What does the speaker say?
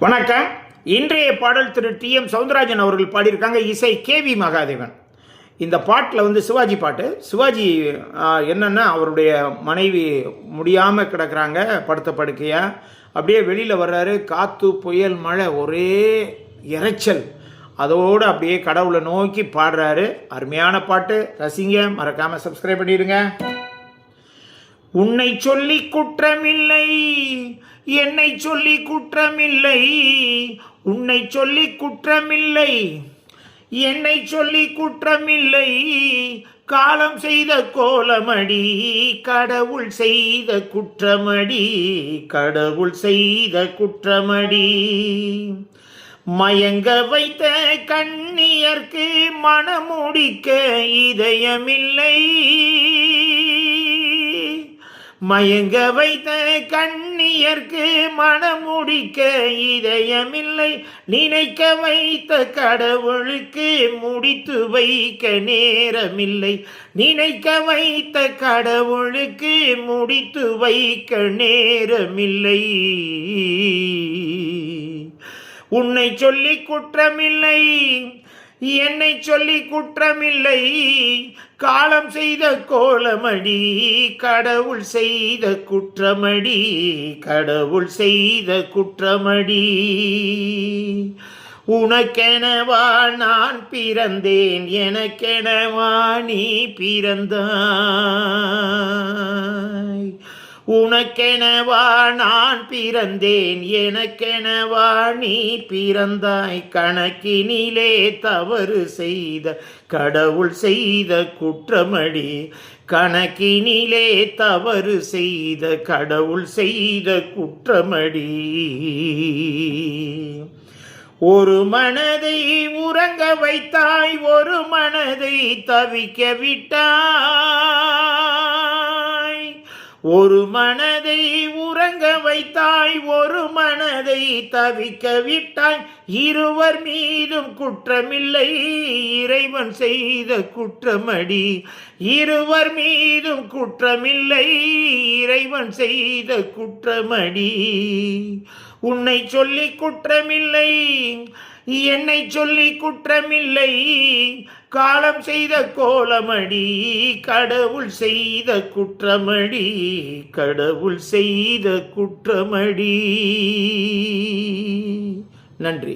வணக்கம். இன்றைய பாடல் திரு டி.எம். சௌந்தரராஜன் அவர்கள் பாடியிருக்காங்க. இசை கே.வி. மகாதேவன். இந்த பாட்டில் சிவாஜி பாட்டு. சிவாஜி என்னென்னா, அவருடைய மனைவி முடியாமல் கிடக்கிறாங்க படுத்த படுக்கையாக. அப்படியே வெளியில் வர்றாரு. காற்று புயல் மழை ஒரே இறைச்சல். அதோடு அப்படியே கடவுளை நோக்கி பாடுறாரு. அருமையான பாட்டு. ரசிங்க. மறக்காமல் சப்ஸ்கிரைப் பண்ணிடுங்க. உன்னை சொல்லி குற்றமில்லை, என்னை சொல்லி குற்றமில்லை, உன்னை சொல்லி குற்றமில்லை, என்னை சொல்லி குற்றமில்லை, காலம் செய்த கோலமடி, கடவுள் செய்த குற்றமடி, கடவுள் செய்த குற்றமடி. மயங்க வைத்த கண்ணியர்க்கு மனமுடிக்க இதயமில்லை, மயங்க வைத்த கண்ணியர்க்கு மனமுடிக்க இதயமில்லை, நினைக்க வைத்த கடவுளுக்கு முடித்து வைக்க நேரமில்லை, நினைக்க வைத்த கடவுளுக்கு முடித்து வைக்க நேரமில்லை. உன்னை சொல்லி குற்றமில்லை, என்னை சொல்லி குற்றமில்லை, காலம் செய்த கோலமடி, கடவுள் செய்த குற்றமடி, கடவுள் செய்த குற்றமடி. உனக்கெனவா நான் பிறந்தேன், எனக்கெனவா நீ பிறந்தாய், உனக்கெனவா நான் பிறந்தேன், எனக்கெனவா நீ பிறந்தாய். கணக்கினிலே தவறு செய்த கடவுள் செய்த குற்றமடி, கணக்கினிலே தவறு செய்த கடவுள் செய்த குற்றமடி. ஒரு மனதை உறங்க வைத்தாய், ஒரு மனதை தவிக்க விட்டாய், ஒரு மனதை உறங்க வைத்தாய், ஒரு மனதை தவிக்க விட்டாய். இருவர் மீதும் குற்றமில்லை, இறைவன் செய்த குற்றமடி, இருவர் மீதும் குற்றமில்லை, இறைவன் செய்த குற்றமடி. உன்னை சொல்லி குற்றமில்லை, என்னை சொல்லி குற்றமில்லை, காலம் செய்த கோலமடி, கடவுள் செய்த குற்றமடி, கடவுள் செய்த குற்றமடி. நன்றி.